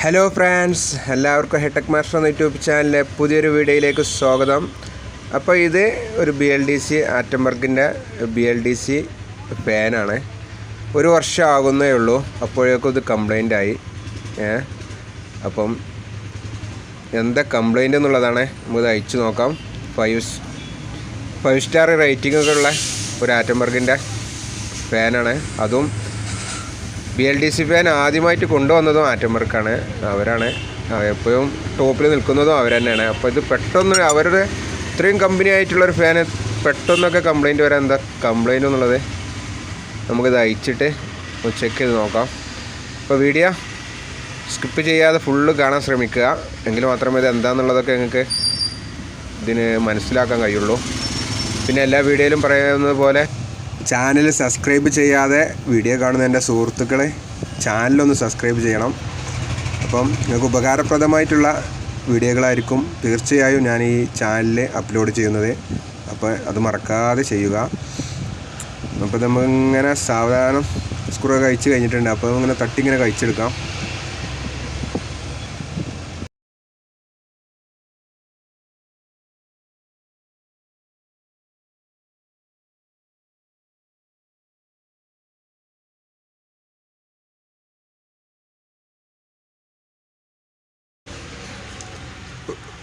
Hello friends, എല്ലാവർക്കും ഹെടെക് master എന്ന YouTube ചാനലിലെ പുതിയൊരു വീഡിയോയിലേക്ക് സ്വാഗതം. അപ്പോൾ ഇത് ഒരു BLDC ആറ്റംബർഗിൻ്റെ BLDC ഫാനാണ്. ഒരു വർഷം ആകുന്നേ ഉള്ളൂ, അപ്പോഴേക്കും ഇത് കംപ്ലൈൻ്റ് ആയി. അപ്പം എന്താ കംപ്ലൈൻ്റ് എന്നുള്ളതാണ് നമുക്ക് അയച്ചു നോക്കാം. 5 സ്റ്റാർ റേറ്റിംഗ് ഒക്കെ ഉള്ള ഒരു ആറ്റംബർഗിൻ്റെ ഫാനാണ്. അതും BLDC ഫാൻ ആദ്യമായിട്ട് കൊണ്ടുവന്നതും ആറ്റംബർഗാണ്. അവരാണ് എപ്പോഴും ടോപ്പിൽ നിൽക്കുന്നതും അവർ തന്നെയാണ്. അപ്പോൾ ഇത് പെട്ടെന്ന് അവരുടെ ഇത്രയും കമ്പനി ആയിട്ടുള്ളൊരു ഫാന് പെട്ടെന്നൊക്കെ കംപ്ലൈൻറ്റ് വരാൻ എന്താ കംപ്ലൈൻറ്റ് എന്നുള്ളത് നമുക്കിത് അയച്ചിട്ട് ചെക്ക് ചെയ്ത് നോക്കാം. അപ്പോൾ വീഡിയോ സ്കിപ്പ് ചെയ്യാതെ ഫുള്ള് കാണാൻ ശ്രമിക്കുക, എങ്കിൽ മാത്രമേ ഇത് എന്താണെന്നുള്ളതൊക്കെ നിങ്ങൾക്ക് ഇതിന് മനസ്സിലാക്കാൻ കഴിയുള്ളൂ. പിന്നെ എല്ലാ വീഡിയോയിലും പറയുന്നത് പോലെ ചാനൽ സബ്സ്ക്രൈബ് ചെയ്യാതെ വീഡിയോ കാണുന്ന എൻ്റെ സുഹൃത്തുക്കളെ ചാനലൊന്ന് സബ്സ്ക്രൈബ് ചെയ്യണം. അപ്പം നിങ്ങൾക്ക് ഉപകാരപ്രദമായിട്ടുള്ള വീഡിയോകളായിരിക്കും തീർച്ചയായും ഞാൻ ഈ ചാനലിൽ അപ്ലോഡ് ചെയ്യുന്നത്. അപ്പോൾ അത് മറക്കാതെ ചെയ്യുക. അപ്പോൾ നമ്മളിങ്ങനെ സാവധാനം സ്ക്രൂ കഴിച്ച് കഴിഞ്ഞിട്ടുണ്ട്. അപ്പോൾ ഇങ്ങനെ തട്ടിങ്ങനെ കഴിച്ചെടുക്കാം.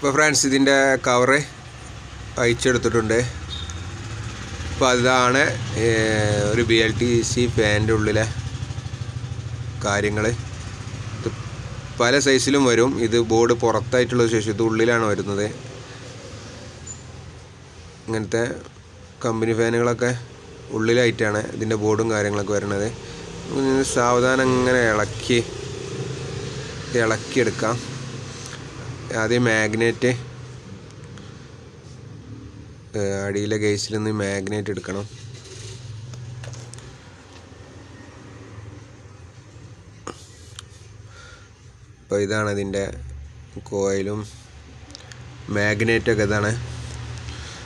ഇപ്പോൾ ഫ്രണ്ട്സ് ഇതിൻ്റെ കവറ് അയച്ചെടുത്തിട്ടുണ്ട്. അപ്പോൾ അതാണ് ഒരു BLDC ഫാനിൻ്റെ ഉള്ളിലെ കാര്യങ്ങൾ. ഇത് പല സൈസിലും വരും. ഇത് ബോർഡ് പുറത്തായിട്ടുള്ള ശേഷം ഇത് ഉള്ളിലാണ് വരുന്നത്. ഇങ്ങനത്തെ കമ്പനി ഫാനുകളൊക്കെ ഉള്ളിലായിട്ടാണ് ഇതിൻ്റെ ബോർഡും കാര്യങ്ങളൊക്കെ വരുന്നത്. സാവധാനം ഇങ്ങനെ ഇളക്കിയെടുക്കാം. ആദ്യം മാഗ്നറ്റ് അടിയിലെ കേസിൽ നിന്ന് മാഗ്നറ്റ് എടുക്കണം. അപ്പോൾ ഇതാണ് ഇതിൻ്റെ കോയിലും മാഗ്നറ്റൊക്കെ ഇതാണ്.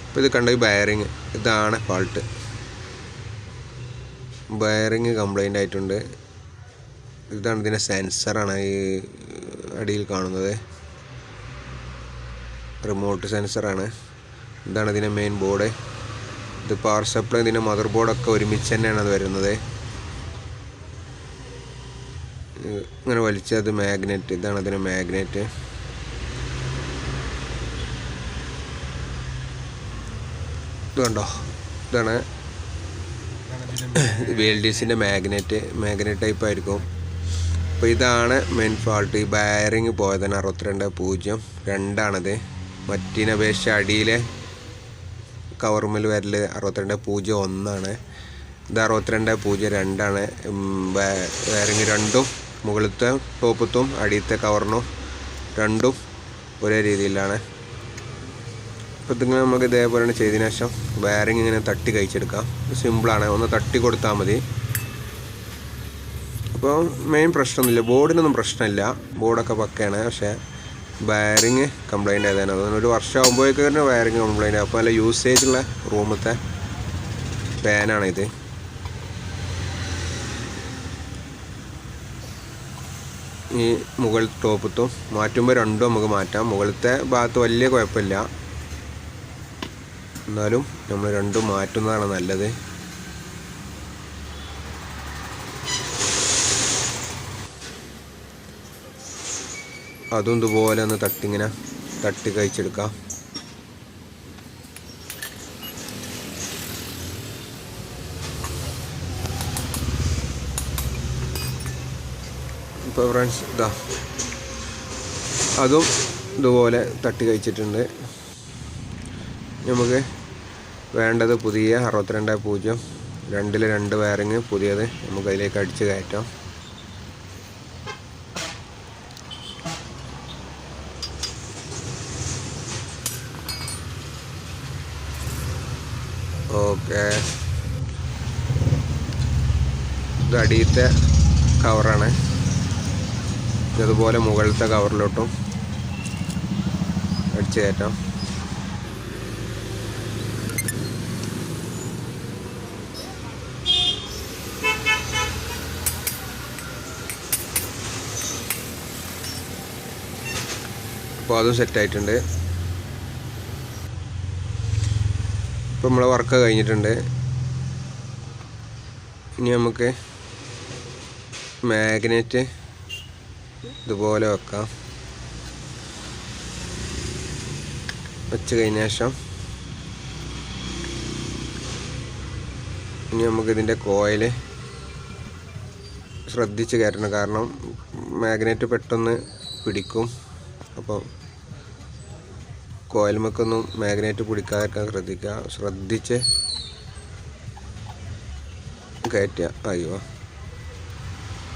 അപ്പോൾ ഇത് കണ്ട ഈ ബയറിങ്, ഇതാണ് ഫാൾട്ട്. ബയറിങ് കംപ്ലൈൻ്റ് ആയിട്ടുണ്ട്. ഇതാണ് ഇതിൻ്റെ സെൻസറാണ് ഈ അടിയിൽ കാണുന്നത്. റിമോട്ട് സെൻസറാണ്. ഇതാണ് ഇതിൻ്റെ മെയിൻ ബോർഡ്. ഇത് പവർ സപ്ലൈ, ഇതിൻ്റെ മദർ ബോർഡൊക്കെ ഒരുമിച്ച് തന്നെയാണ് അത് വരുന്നത്. ഇങ്ങനെ വലിച്ചത് മാഗ്നറ്റ്, ഇതാണ് അതിൻ്റെ മാഗ്നറ്റ്. ഇത് കണ്ടോ, ഇതാണ് BLDCൻ്റെ മാഗ്നറ്റ് ടൈപ്പ് ആയിരിക്കും. അപ്പോൾ ഇതാണ് മെയിൻ ഫാൾട്ട്. ഈ ബയറിങ് പോയതാണ് 62.02 മറ്റിനെ അപേക്ഷിച്ച് അടിയിലെ കവർമിൽ വരൽ 62.01. ഇത് 62.02. വയറിങ് രണ്ടും മുകളിലത്തെ ടോപ്പത്തും അടിയത്തെ കവറിനും രണ്ടും ഒരേ രീതിയിലാണ്. അപ്പോൾ ഇതിങ്ങനെ നമുക്ക് ഇതേപോലെ ചെയ്തതിനു ശേഷം വയറിങ് ഇങ്ങനെ തട്ടി കഴിച്ചെടുക്കാം. സിമ്പിളാണ്, ഒന്ന് തട്ടി കൊടുത്താൽ മതി. അപ്പോൾ മെയിൻ പ്രശ്നമൊന്നുമില്ല, ബോർഡിനൊന്നും പ്രശ്നമില്ല, ബോർഡൊക്കെ പക്കയാണ്. പക്ഷേ വയറിങ് കംപ്ലൈൻ്റ് ആയതാണ്. അതുകൊണ്ട് ഒരു വർഷം ആകുമ്പോഴേക്കും തന്നെ വയറിങ് കംപ്ലൈൻ്റ് ആകും. അപ്പോൾ നല്ല യൂസേജുള്ള റൂമത്തെ ഫാനാണിത്. ഈ മുകൾ ടോപ്പത്തും മാറ്റുമ്പോൾ രണ്ടും നമുക്ക് മാറ്റാം. മുകളിലത്തെ ഭാഗത്ത് വലിയ കുഴപ്പമില്ല, എന്നാലും നമ്മൾ രണ്ടും മാറ്റുന്നതാണ് നല്ലത്. അതും ഇതുപോലെ ഒന്ന് തട്ടി കഴിച്ചെടുക്കാം. ഇപ്പോൾ ഫ്രണ്ട്സ് ഇതാ അതും ഇതുപോലെ തട്ടി കഴിച്ചിട്ടുണ്ട്. നമുക്ക് വേണ്ടത് പുതിയ 62.02 വയറിങ് പുതിയത് നമുക്ക് അതിലേക്ക് അടിച്ച് കയറ്റാം. ഓക്കെ, ഇത് അടിയത്തെ കവറാണ്. ഇതുപോലെ മുകളിലത്തെ കവറിലോട്ടും അടിച്ച് കയറ്റാം. അപ്പോൾ അതും സെറ്റായിട്ടുണ്ട്. ഇപ്പോൾ നമ്മളെ വർക്ക് കഴിഞ്ഞിട്ടുണ്ട്. ഇനി നമുക്ക് മാഗ്നറ്റ് ഇതുപോലെ വെക്കാം. വെച്ച് കഴിഞ്ഞ ശേഷം ഇനി നമുക്കിതിൻ്റെ കോയിൽ ശ്രദ്ധിച്ച് കയറ്റണം. കാരണം മാഗ്നറ്റ് പെട്ടെന്ന് പിടിക്കും. അപ്പോൾ കോയിൽമൊക്കൊന്നും മാഗ്നറ്റ് പിടിക്കാതിരിക്കാൻ ശ്രദ്ധിച്ച് കയറ്റുക. അയ്യോ,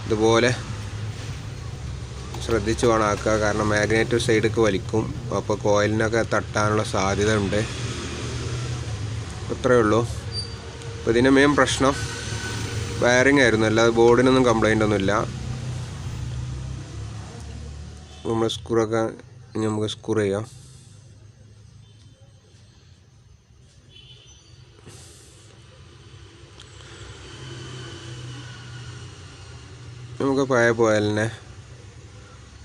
ഇതുപോലെ ശ്രദ്ധിച്ച് വേണം ആക്കുക. കാരണം മാഗ്നറ്റ് സൈഡിലേക്ക് വലിക്കും. അപ്പോൾ കോയിലിനൊക്കെ തട്ടാനുള്ള സാധ്യത ഉണ്ട്. അത്രയേ ഉള്ളൂ. അപ്പോൾ ഇതിൻ്റെ മെയിൻ പ്രശ്നം വയറിംഗ് ആയിരുന്നു, അല്ലാതെ ബോർഡിനൊന്നും കംപ്ലൈൻ്റ് ഒന്നുമില്ല. നമ്മൾ സ്ക്രൂയൊക്കെ നമുക്ക് സ്ക്രൂ ചെയ്യാം. നമുക്ക് പഴയ പോയാലിനെ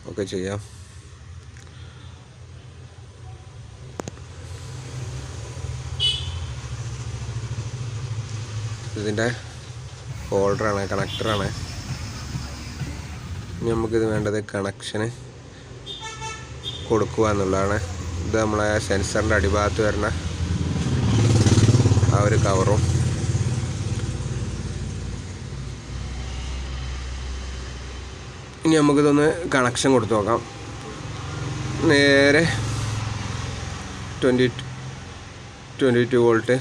ഒക്കെ ചെയ്യാം. ഇതിൻ്റെ ഹോൾഡറാണ്, കണക്ടറാണ്. ഇനി നമുക്കിത് വേണ്ടത് കണക്ഷന് കൊടുക്കുക എന്നുള്ളതാണ്. ഇത് നമ്മളെ സെൻസറിൻ്റെ അടിഭാഗത്ത് വരുന്ന ആ ഒരു കവറും. ഇനി നമുക്കിതൊന്ന് കണക്ഷൻ കൊടുത്തു നോക്കാം. നേരെ 22 വോൾട്ട്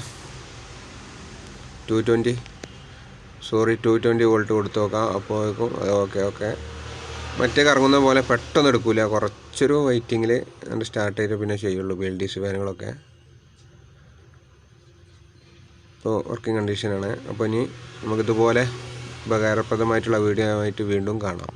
220 വോൾട്ട് കൊടുത്തു നോക്കാം. അപ്പോഴേക്കും അത് ഓക്കെ. മറ്റേ കറങ്ങുന്ന പോലെ പെട്ടെന്ന് എടുക്കില്ല, കുറച്ചൊരു വെയിറ്റിങ്ങിൽ അത് സ്റ്റാർട്ട് ചെയ്ത് പിന്നെ ചെയ്യുള്ളൂ BLDC ഫാനുകളൊക്കെ. ഇപ്പോൾ വർക്കിംഗ് കണ്ടീഷനാണ്. അപ്പോൾ ഇനി നമുക്കിതുപോലെ ഉപകാരപ്രദമായിട്ടുള്ള വീഡിയോ ആയിട്ട് വീണ്ടും കാണാം.